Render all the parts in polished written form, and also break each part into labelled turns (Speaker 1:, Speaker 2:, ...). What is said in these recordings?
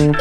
Speaker 1: Apollo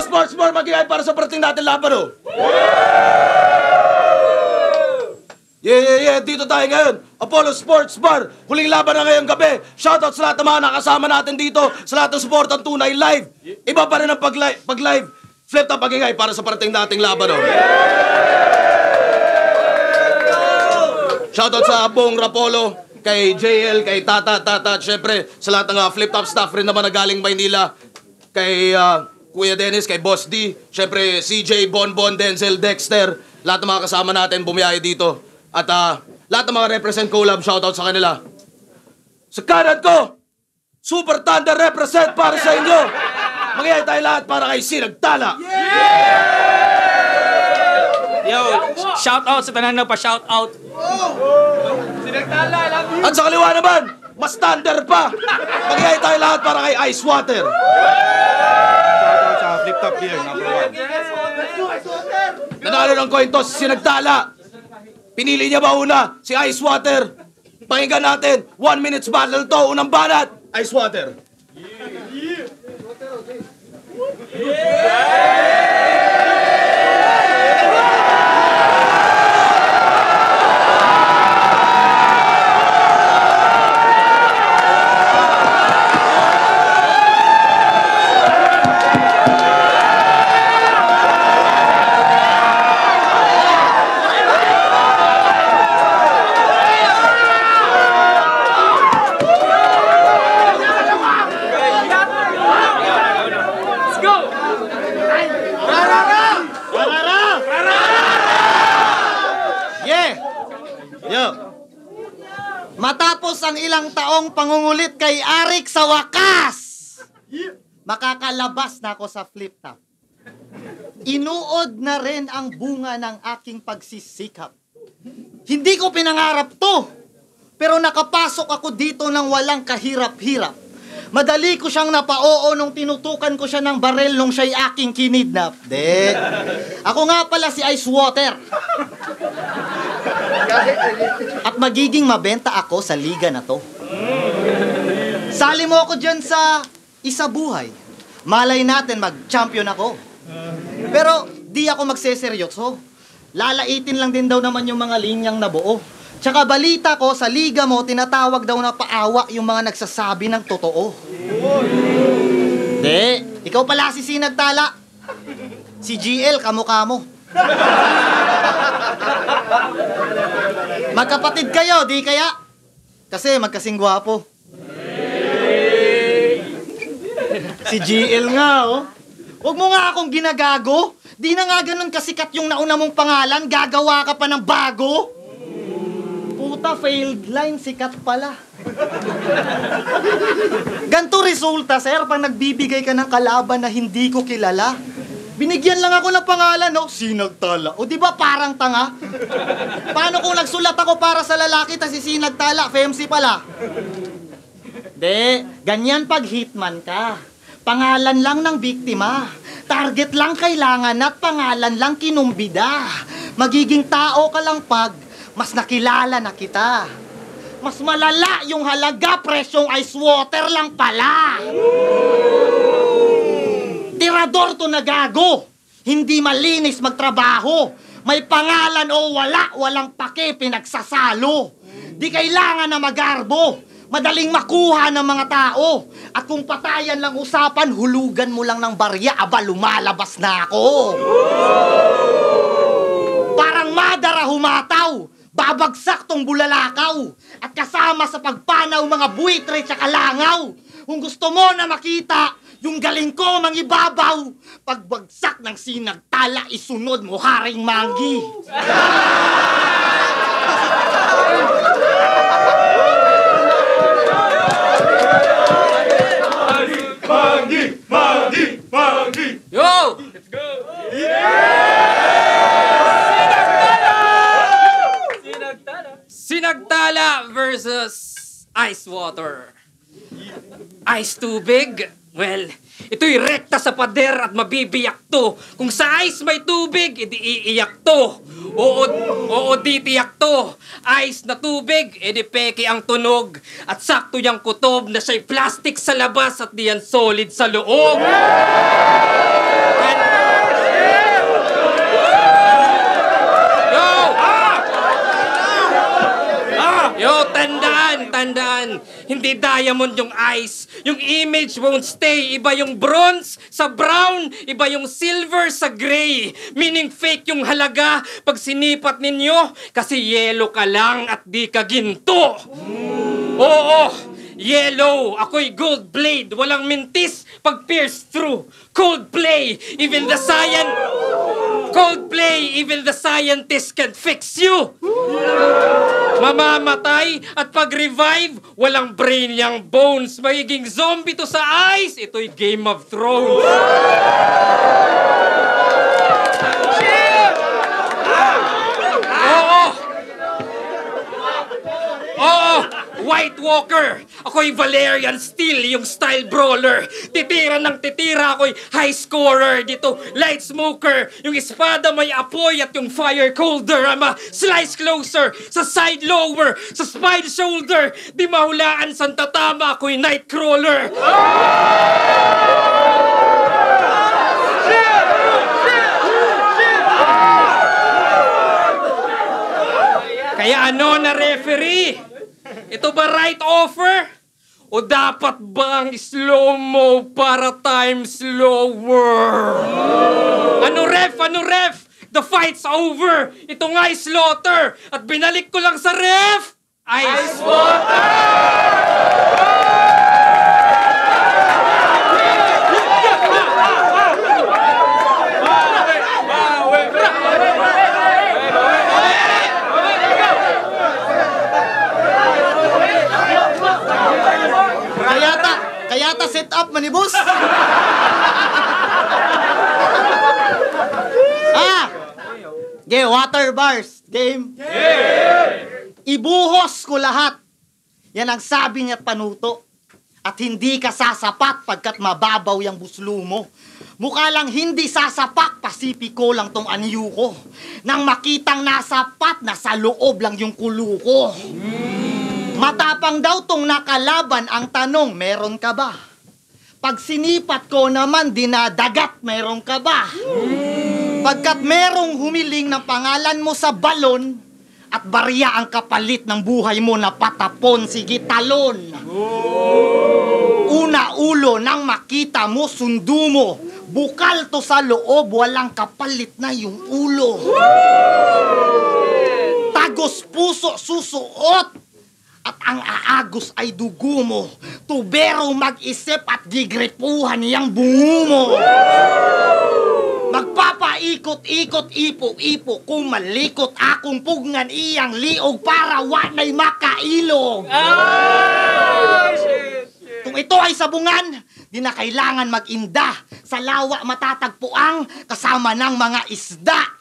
Speaker 1: Sports Bar, mag-iay para sa parating natin laban, oh! Yeah, dito tayo ngayon. Apollo Sports Bar, huling laban na ngayong gabi. Shoutout sa lahat ng mga nakasama natin dito, sa lahat ng support ang Tunay Live. Iba pa rin ang pag-live. Flip top mag-iay para sa parating nating laban, oh! Shoutout sa buong Rapolo, kay JL, kay Tata, at syempre sa lahat ng Flip Top staff rin naman na galing Maynila. Kay Kuya Dennis, kay Boss D, syempre CJ, Bonbon, Denzel, Dexter, lahat ng mga kasama natin bumiyahe dito. At lahat ng mga represent collab, shoutout sa kanila. Sa kanan ko, Super Thunder represent para sa inyo. Mangyayari tayo lahat para kay Sinagtala.
Speaker 2: Yo, shoutout sa tanan na pa-shoutout.
Speaker 3: Sinagtala, love you.
Speaker 1: At sa kaliwa naman, mas thunder pa. Mangyayari tayo lahat para kay Ice Water.
Speaker 4: Shoutout sa Flip Top Gear, number 1.
Speaker 1: Nanalo ng coin toss si Sinagtala. Pinili niya ba una si Ice Water? Pakinggan natin, 1 minutes battle to, unang banat, Ice Water.
Speaker 5: Matapos ang ilang taong pangungulit kay Arik sa wakas, makakalabas na ako sa Flip Top. Inuod na rin ang bunga ng aking pagsisikap. Hindi ko pinangarap to, pero nakapasok ako dito ng walang kahirap-hirap. Madali ko siyang napao nung tinutukan ko siya ng barel nung siya'y aking kinidnap. Ako nga pala si Ice Water. At magiging mabenta ako sa liga na to. Sali mo ako dyan sa isa buhay. Malay natin mag-champion ako. Pero di ako magseseryoso. Lalaitin lang din daw naman yung mga linyang nabuo. Tsaka balita ko sa liga mo, tinatawag daw na paawa yung mga nagsasabi ng totoo. Ikaw pala si Sinagtala. Si GL, kamukha mo. Magkapatid kayo, di kaya? Kasi magkasing gwapo. Si GL nga, oh. Huwag mo nga akong ginagago. Di na nga ganun kasikat yung nauna mong pangalan, gagawa ka pa ng bago. Puta, failed line, sikat pala. Ganto resulta, sir, pag nagbibigay ka ng kalaban na hindi ko kilala. Binigyan lang ako ng pangalan, no? Sinagtala. O di ba parang tanga? Paano kung nagsulat ako para sa lalaki ta si Sinagtala, FMC pala? Ganyan pag hitman ka. Pangalan lang ng biktima. Target lang kailangan at pangalan lang kinumbida. Magiging tao ka lang pag mas nakilala na kita. Mas malala yung halaga, presyong Ice Water lang pala. Tirador to na gago. Hindi malinis magtrabaho. May pangalan o wala, walang pake, pinagsasalo. Di kailangan na magarbo. Madaling makuha ng mga tao. At kung patayan lang usapan, hulugan mo lang ng barya, aba lumalabas na ako. Parang madara humataw. Babagsak tong bulalakaw. At kasama sa pagpanaw mga buitre tsaka langaw. Kung gusto mo na makita yung galing ko mangibabaw, pagbagsak ng Sinagtala, isunod mo Haring Manggi.
Speaker 2: Yo! Let's go! Yeah!
Speaker 3: Pinagtala versus ice water. Ice tubig? Well, ito'y rekta sa pader at mabibiyak to. Kung sa ice may tubig, edi iiyak to. Oo, di tiyak to. Ice na tubig, edi peke ang tunog. At sakto yung kutob na siya'y plastic sa labas at diyan solid sa loob. Yo, tandaan. Hindi diamond yung ice. Yung image won't stay. Iba yung bronze sa brown. Iba yung silver sa gray. Meaning fake yung halaga pag sinipat ninyo. Kasi yellow ka lang at di ka ginto. Oo, yellow. Ako'y gold blade. Walang mintis pag pierce through. Coldplay. Even the scientist can fix you. Mamamatay at pag-revive, walang brain yung bones. Magiging zombie to sa ice. Ito'y Game of Thrones. Oo, White Walker. Ako'y Valerian Steel, yung style brawler. Titira ng titira, ako'y high scorer. Dito, light smoker. Yung espada may apoy at yung fire colder. Ama, slice closer. Sa side lower. Sa spine shoulder. Di mahulaan sa tatama, ako'y nightcrawler. Kaya ano na referee? Ito ba right offer? O dapat bang slow-mo para time slower? Ano ref? The fight's over! Ito nga'y slaughter! At binalik ko lang sa ref! Ice water!
Speaker 5: Kayata set up manibus. Water bars. Game. Ibuhos ko lahat. Yan ang sabi niya Panuto. At hindi ka sasapat pagkat mababaw yung buslo mo. Mukha lang hindi sasapak, pasipiko lang tong anyo ko. Nang makitang nasapat, nasa loob lang yung kulo ko. Matapang daw tong nakalaban, ang tanong, meron ka ba? Pag sinipat ko naman, dinadagat, meron ka ba? Pagkat merong humiling ng pangalan mo sa balon, at barya ang kapalit ng buhay mo na patapon, sige talon. Una ulo, nang makita mo, sundo mo. Bukal to sa loob, walang kapalit na yung ulo. Tagos puso, susuot. At ang aagos ay dugo mo. Tubero mag-isip at gigripuhan niyang bungo mo. Magpapaikot-ikot, ipo-ipo. Kung malikot akong pugngan iyang liog para wanay makailog. Kung ito ay sabungan, di na kailangan mag-inda. Sa lawa matatagpuang kasama ng mga isda.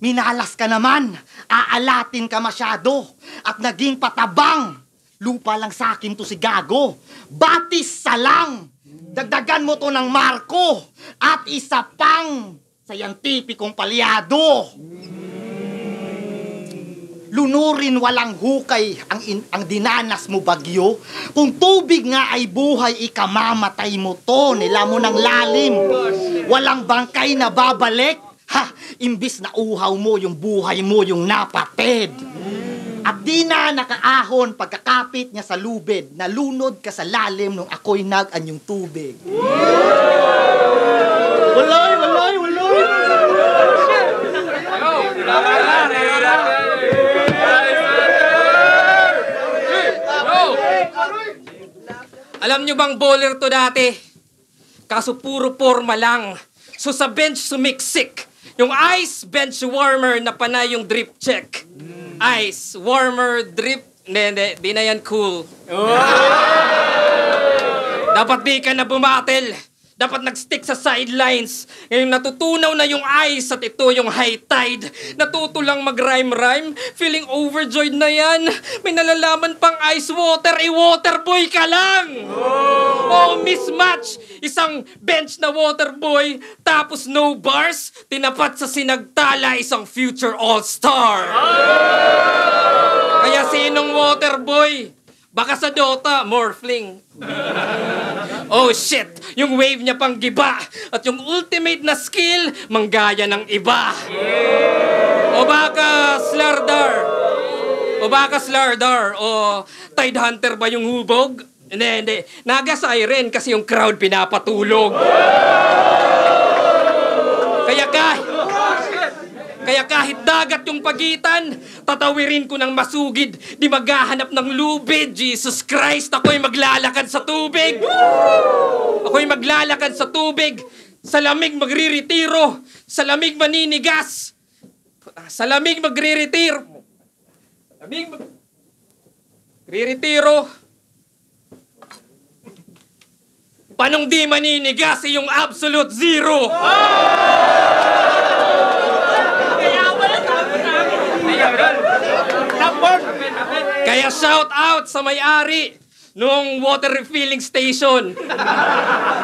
Speaker 5: Minalas ka naman, aalatin ka masyado, at naging patabang. Lupa lang sa akin to si Gago. Batis salang. Dagdagan mo to ng marko. At isa pang sayantipikong palyado. Lunurin walang hukay ang dinanas mo bagyo. Kung tubig nga ay buhay, ikamamatay mo to. Nila mo ng lalim. Walang bangkay na babalik. Imbis na uhaw mo yung buhay mo yung napatid. At di na nakaahon pagkakapit niya sa lubid. Nalunod ka sa lalim nung ako'y nag-anyong tubig. Walay!
Speaker 3: Alam nyo bang bowler to dati? Kaso puro forma lang. So sa bench sumiksik. Yung ice bench warmer na panay yung drip check. Ice warmer drip. Hindi, di na yan cool. Dapat di ka na bumatel. Dapat nag-stick sa sidelines. Ngayon natutunaw na yung ice at ito yung high tide. Natuto lang mag-rhyme-rhyme. Feeling overjoyed na yan. May nalalaman pang ice water. Water boy ka lang! Oh, mismatch! Isang bench na water boy, tapos no bars, tinapat sa Sinagtala isang future all-star. Kaya sinong water boy? Baka sa Dota, Morphling. Oh shit, yung wave niya pang giba at yung ultimate na skill, manggaya ng iba. O baka Slardar. O Tide Hunter ba yung hubog? Hindi. Naga-siren kasi yung crowd pinapatulog. Kaya kahit dagat yung pagitan, tatawirin ko ng masugid, di maghahanap ng lubid. Jesus Christ, ako'y maglalakad sa tubig. Sa lamig magriretiro. Sa lamig maninigas. Sa lamig magriretiro. Panong di maninigas yung absolute zero. Kaya shout out sa may-ari nung water refilling station.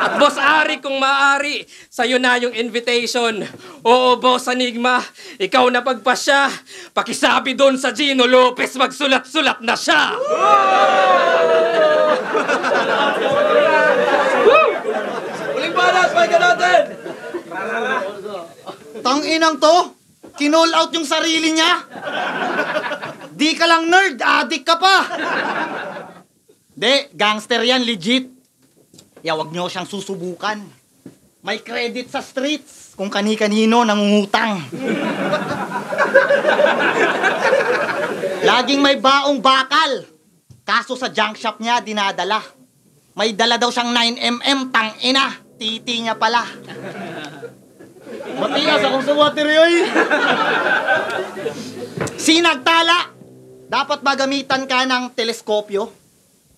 Speaker 3: At Boss Ari, kung maaari, sa'yo na yung invitation. Oo, Boss Enigma, ikaw na pagpasya. Pakisabi doon sa Gino Lopez, magsulat-sulat na siya.
Speaker 1: Uling balas, balikan natin!
Speaker 5: Tanginang to, kinall out yung sarili niya. Di ka lang nerd, addict ka pa. De, gangster yan, legit. Wag nyo siyang susubukan. May credit sa streets kung kani-kanino nangungutang. Laging may baong bakal. Kaso sa junk shop niya, dinadala. May dala daw siyang 9mm, tangina. Titi niya pala. Matigas akong sa water yoy. Sinagtala. Dapat magamitan ka ng teleskopyo.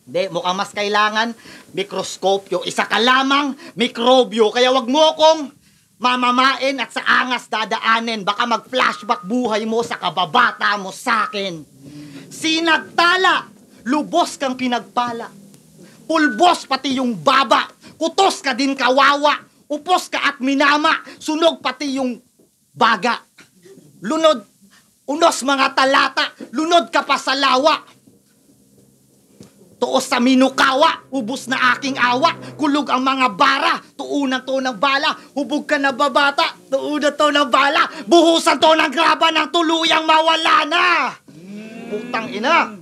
Speaker 5: Hindi, mukhang mas kailangan mikroskopyo. Isa ka lamang mikrobyo. Kaya wag mo akong mamamain at sa angas dadaanin. Baka mag-flashback buhay mo sa kababata mo sa'kin. Sinagtala. Lubos kang pinagpala. Pulbos pati yung baba. Kutos ka din kawawa. Upos ka at minama. Sunog pati yung baga. Unos mga talata, lunod ka pa sa lawa. Tuos sa minukawa, ubos na aking awa. Kulog ang mga bara, tuunan to ng bala. Hubog ka na babata, tuunan to ng bala. Buhusan to ng graba ng tuluyang mawala na. Putang ina.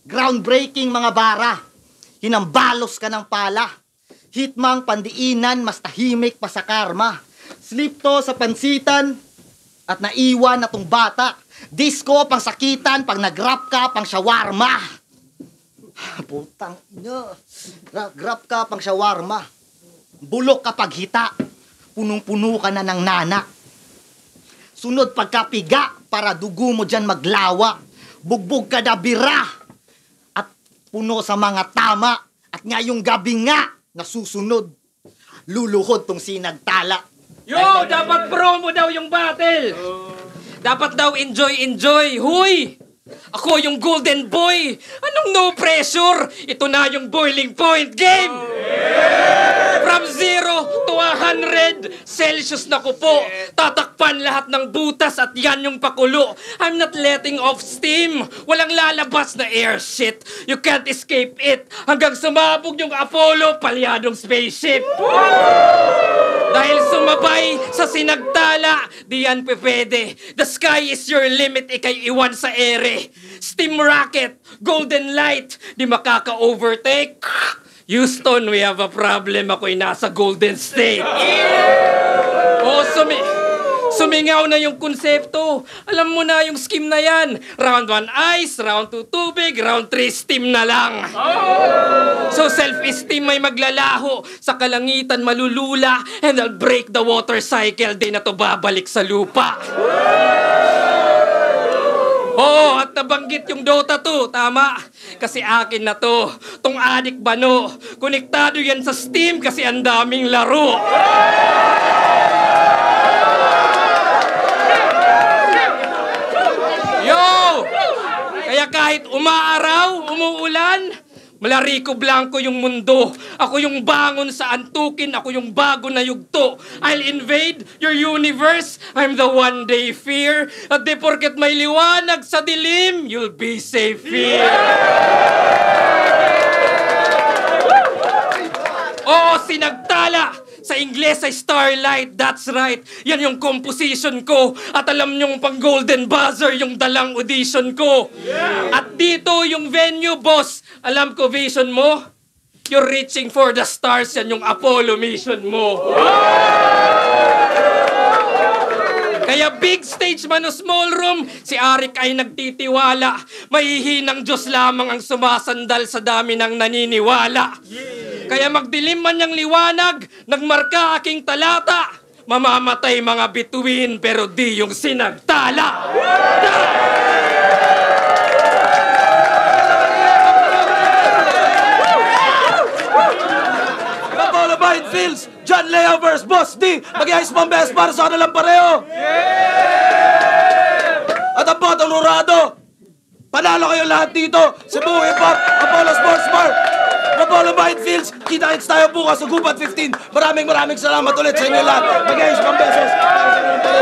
Speaker 5: Groundbreaking mga bara. Hinambalos ka ng pala. Hitmang pandiinan, mas tahimik pa sa karma. Slip to sa pansitan, at naiwan na tong bata. Disco, pang sakitan, pag nag-rap ka, pang shawarma. Putang ina. Rap ka, pang shawarma. Bulok kapag hita. Punong-puno ka na ng nana. Sunod pagkapiga, para dugo mo dyan maglawa. Bugbog ka na bira. At puno sa mga tama. At ngayong gabi nga, nasusunod. Luluhod tong Sinagtala.
Speaker 3: Yo, dapat promo daw yung battle. Dapat daw enjoy. Huy! Ako yung golden boy. Anong no pressure? Ito na yung boiling point game. From 0 to 100 Celsius na ko po. Tatakpan lahat ng butas at yan yung pakulo. I'm not letting off steam. Walang lalabas na air shit. You can't escape it. Hanggang sumabog yung Apollo, palyadong spaceship. Dahil sumabay sa Sinagtala, di yan pwede. The sky is your limit, ikay iwan sa ere. Steam rocket, golden light, di makaka-overtake. Houston, we have a problem. Ako'y nasa Golden State. Oh, sumingaw na yung konsepto. Alam mo na yung scheme na yan. Round 1 ice, round 2 tubig, round 3 steam na lang. So self-esteem may maglalaho. Sa kalangitan malulula. And I'll break the water cycle. Di na to babalik sa lupa. Oo, at nabanggit yung Dota 2, tama. Kasi akin na to. Tong Adik Bano. Konektado yan sa Steam kasi ang daming laro. Yo! Kaya kahit umaaraw, umuulan, Malarico Blanco yung mundo. Ako yung bangon sa antukin. Ako yung bago na yugto. I'll invade your universe. I'm the one day fear. At di porket may liwanag sa dilim, you'll be safe here. Oo, sinagtala. Sa Ingles ay Starlight, that's right. Yan yung composition ko. At alam nyong pang Golden Buzzer yung dalang audition ko. At dito yung venue, boss. Alam ko vision mo? You're reaching for the stars. Yan yung Apollo mission mo. Kaya big stage man o small room, si Arik ay nagtitiwala. Mahihinang Diyos lamang ang sumasandal sa dami ng naniniwala. Kaya magdilim man niyang liwanag, nagmarka aking talata. Mamamatay mga bituin pero di yung sinagtala.
Speaker 1: Apollo Fields, John Leo vs. Boss D. Mag-iayos pang best para sa kanilang pareho. At ang botong lurado, panalo kayo lahat dito. Cebu Hip Hop, Apollo Sports Bar, Apollo Fields. Kita-kits tayo bukas sa Gubat 15. Maraming salamat ulit sa inyo lahat. Mag-iayos pang beses para sa kanilang pareho.